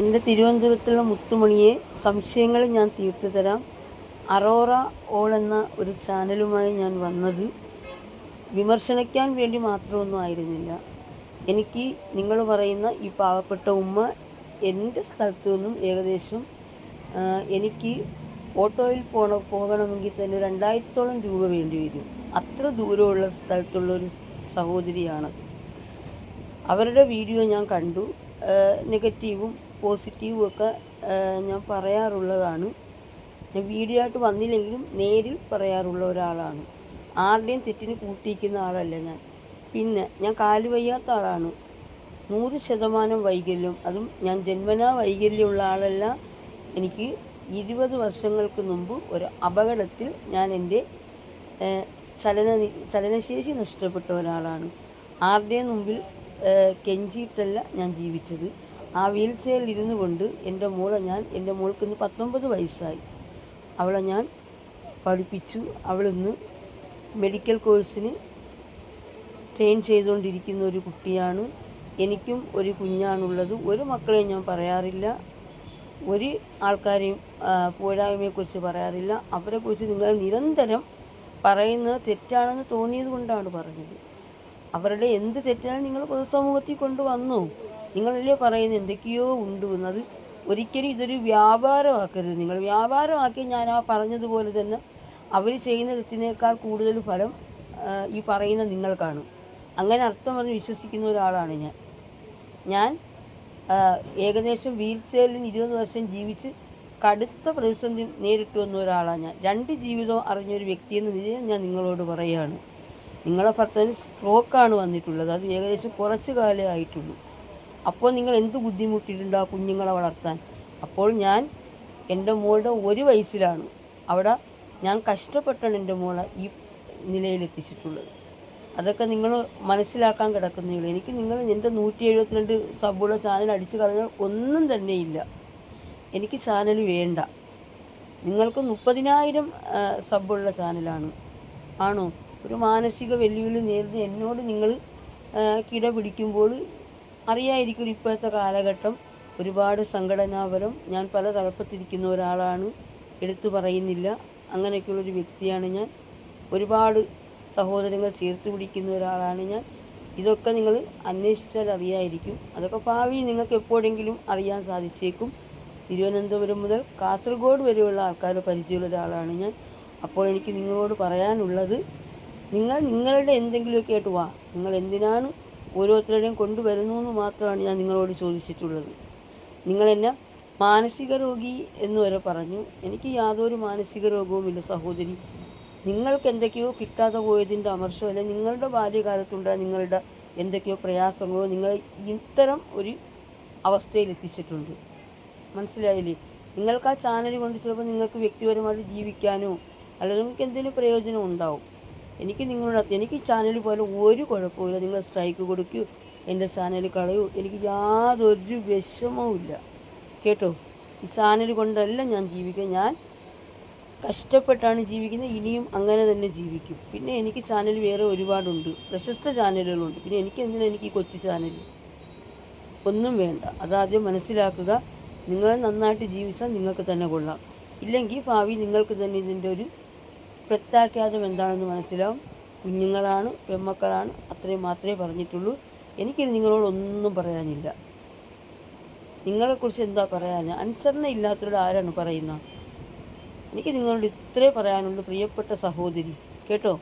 എൻ്റെ തിരുവനന്തപുരത്തുള്ള മുത്തുമണിയെ സംശയങ്ങൾ ഞാൻ തീർത്തു തരാം. അറോറ ഓൾ എന്ന ഒരു ചാനലുമായി ഞാൻ വന്നത് വിമർശിക്കാൻ വേണ്ടി മാത്രമൊന്നും ആയിരുന്നില്ല. എനിക്ക് നിങ്ങൾ പറയുന്ന ഈ പാവപ്പെട്ട ഉമ്മ എൻ്റെ സ്ഥലത്തു നിന്നും ഏകദേശം എനിക്ക് ഓട്ടോയിൽ പോകണമെങ്കിൽ തന്നെ 2000-ഓളം രൂപ വേണ്ടി വരും. അത്ര ദൂരമുള്ള സ്ഥലത്തുള്ളൊരു സഹോദരിയാണ്. അവരുടെ വീഡിയോ ഞാൻ കണ്ടു. നെഗറ്റീവും പോസിറ്റീവും ഒക്കെ ഞാൻ പറയാറുള്ളതാണ്. ഞാൻ വീഡിയോ ആയിട്ട് വന്നില്ലെങ്കിലും നേരിൽ പറയാറുള്ള ഒരാളാണ്. ആരുടെയും തെറ്റിന് കൂട്ടിയിരിക്കുന്ന ആളല്ല ഞാൻ. പിന്നെ ഞാൻ കാല് വയ്യാത്ത ആളാണ്. 100% വൈകല്യം, അതും ഞാൻ ജന്മനാ വൈകല്യമുള്ള ആളല്ല. എനിക്ക് 20 വർഷങ്ങൾക്ക് മുമ്പ് ഒരു അപകടത്തിൽ ഞാൻ എൻ്റെ ചലനശേഷി നഷ്ടപ്പെട്ട ഒരാളാണ്. ആരുടെയും മുമ്പിൽ കെഞ്ചിയിട്ടല്ല ഞാൻ ജീവിച്ചത്. ആ വീൽ ചെയറിൽ ഇരുന്നു കൊണ്ട് എൻ്റെ മോൾക്ക് ഇന്ന് 19 വയസ്സായി. അവളെ ഞാൻ പഠിപ്പിച്ചു. അവളിന്ന് മെഡിക്കൽ കോഴ്സിന് ട്രെയിൻ ചെയ്തുകൊണ്ടിരിക്കുന്ന ഒരു കുട്ടിയാണ്. എനിക്കും ഒരു കുഞ്ഞാണുള്ളത്. ഒരു മക്കളെയും ഞാൻ പറയാറില്ല. ഒരു ആൾക്കാരെയും പോരായ്മയെക്കുറിച്ച് പറയാറില്ല. അവരെക്കുറിച്ച് നിങ്ങൾ നിരന്തരം പറയുന്നത് തെറ്റാണെന്ന് തോന്നിയത് കൊണ്ടാണ് പറഞ്ഞത്. അവരുടെ എന്ത് തെറ്റാണ് നിങ്ങൾ പൊതുസമൂഹത്തിൽ കൊണ്ടുവന്നു. നിങ്ങളല്ലേ പറയുന്നത് എന്തൊക്കെയോ ഉണ്ട് എന്നത്. ഒരിക്കലും ഇതൊരു വ്യാപാരമാക്കരുത്. നിങ്ങൾ വ്യാപാരമാക്കി ഞാൻ ആ പറഞ്ഞതുപോലെ തന്നെ അവർ ചെയ്യുന്ന തെറ്റിനേക്കാൾ കൂടുതൽ ഫലം ഈ പറയുന്ന നിങ്ങൾക്കാണ്. അങ്ങനെ അർത്ഥം പറഞ്ഞ് വിശ്വസിക്കുന്ന ഒരാളാണ് ഞാൻ. ഏകദേശം വീൽ ചെയറിൽ 20 വർഷം ജീവിച്ച് കടുത്ത പ്രതിസന്ധി നേരിട്ട് വന്ന ഒരാളാണ് ഞാൻ. 2 ജീവിതം അറിഞ്ഞൊരു വ്യക്തിയെന്ന നിലയിൽ ഞാൻ നിങ്ങളോട് പറയുകയാണ്. നിങ്ങളെ ഭർത്താവിന് സ്ട്രോക്കാണ് വന്നിട്ടുള്ളത്. അത് ഏകദേശം കുറച്ച് കാലമേ ആയിട്ടുള്ളൂ. അപ്പോൾ നിങ്ങൾ എന്ത് ബുദ്ധിമുട്ടിയിട്ടുണ്ട് ആ കുഞ്ഞുങ്ങളെ വളർത്താൻ? അപ്പോൾ ഞാൻ എൻ്റെ മോളുടെ 1 വയസ്സിലാണ് അവിടെ ഞാൻ കഷ്ടപ്പെട്ടാണ് എൻ്റെ മോളെ ഈ നിലയിലെത്തിച്ചിട്ടുള്ളത്. അതൊക്കെ നിങ്ങൾ മനസ്സിലാക്കാൻ കിടക്കുന്നേ. എനിക്ക് നിങ്ങൾ എൻ്റെ 172 സബുള്ള ചാനൽ അടിച്ചു കളഞ്ഞാൽ ഒന്നും തന്നെയില്ല. എനിക്ക് ചാനൽ വേണ്ട. നിങ്ങൾക്ക് 30,000 സബുള്ള ചാനലാണ് ആണോ? ഒരു മാനസിക വെല്ലുവിളി നേരിട്ട് എന്നോട് നിങ്ങൾ കിടപിടിക്കുമ്പോൾ അറിയായിരിക്കും ഇപ്പോഴത്തെ കാലഘട്ടം ഒരുപാട് സംഘടനാപരം. ഞാൻ പല തലപ്പത്തിരിക്കുന്ന ഒരാളാണ്, എടുത്തു പറയുന്നില്ല. അങ്ങനെയൊക്കെയുള്ളൊരു വ്യക്തിയാണ് ഞാൻ. ഒരുപാട് സഹോദരങ്ങൾ ചേർത്ത് പിടിക്കുന്ന ഒരാളാണ് ഞാൻ. ഇതൊക്കെ നിങ്ങൾ അന്വേഷിച്ചാൽ അറിയായിരിക്കും. അതൊക്കെ ഭാവിയിൽ നിങ്ങൾക്ക് എപ്പോഴെങ്കിലും അറിയാൻ സാധിച്ചേക്കും. തിരുവനന്തപുരം മുതൽ കാസർഗോഡ് വരെയുള്ള ആൾക്കാർ പരിചയമുള്ള ഒരാളാണ് ഞാൻ. അപ്പോൾ എനിക്ക് നിങ്ങളോട് പറയാനുള്ളത്, നിങ്ങളുടെ എന്തെങ്കിലുമൊക്കെ ആയിട്ട് വാ. നിങ്ങൾ എന്തിനാണ് ഓരോരുത്തരുടെയും കൊണ്ടുവരുന്നു എന്ന് മാത്രമാണ് ഞാൻ നിങ്ങളോട് ചോദിച്ചിട്ടുള്ളത്. നിങ്ങളെന്നെ മാനസിക രോഗി എന്ന് വരെ പറഞ്ഞു. എനിക്ക് യാതൊരു മാനസിക രോഗവുമില്ല സഹോദരി. നിങ്ങൾക്ക് എന്തൊക്കെയോ കിട്ടാതെ പോയതിൻ്റെ അമർഷം, അല്ലെങ്കിൽ നിങ്ങളുടെ ബാല്യകാലത്തുണ്ടായ നിങ്ങളുടെ എന്തൊക്കെയോ പ്രയാസങ്ങളോ നിങ്ങൾ ഇത്തരം ഒരു അവസ്ഥയിലെത്തിച്ചിട്ടുണ്ട്. മനസ്സിലായില്ലേ? നിങ്ങൾക്ക് ആ ചാനൽ കൊണ്ട് ചിലപ്പോൾ നിങ്ങൾക്ക് വ്യക്തിപരമായിട്ട് ജീവിക്കാനോ അല്ലെങ്കിൽ നിങ്ങൾക്ക് എന്തെങ്കിലും പ്രയോജനം ഉണ്ടാവും. എനിക്ക് ചാനൽ പോലെ ഒരു കുഴപ്പമില്ല. നിങ്ങൾ സ്ട്രൈക്ക് കൊടുക്കൂ, എൻ്റെ ചാനൽ കളയൂ, എനിക്ക് യാതൊരു വിഷമവുമില്ല കേട്ടോ. ഈ ചാനൽ കൊണ്ടല്ല ഞാൻ ജീവിക്കുക. ഞാൻ കഷ്ടപ്പെട്ടാണ് ജീവിക്കുന്നത്. ഇനിയും അങ്ങനെ തന്നെ ജീവിക്കും. പിന്നെ എനിക്ക് ചാനൽ വേറെ ഒരുപാടുണ്ട്, പ്രശസ്ത ചാനലുകളുണ്ട്. പിന്നെ എനിക്ക് കൊച്ചു ചാനൽ ഒന്നും വേണ്ട. അതാദ്യം മനസ്സിലാക്കുക. നിങ്ങൾ നന്നായിട്ട് ജീവിച്ചാൽ നിങ്ങൾക്ക് തന്നെ കൊള്ളാം. ഇല്ലെങ്കിൽ ഭാവി നിങ്ങൾക്ക് തന്നെ ഇതിൻ്റെ ഒരു പ്രത്യാഘാതം എന്താണെന്ന് മനസ്സിലാവും. കുഞ്ഞുങ്ങളാണ്, പെൺമക്കളാണ്, അത്രയും മാത്രമേ പറഞ്ഞിട്ടുള്ളൂ. എനിക്കിനി നിങ്ങളോടൊന്നും പറയാനില്ല. നിങ്ങളെക്കുറിച്ച് എന്താ പറയാൻ? അനുസരണ ഇല്ലാത്തവരോട് ആരാണ് പറയുന്നത്? എനിക്ക് നിങ്ങളോട് ഇത്രേ പറയാനുള്ളൂ, പ്രിയപ്പെട്ട സഹോദരി കേട്ടോ.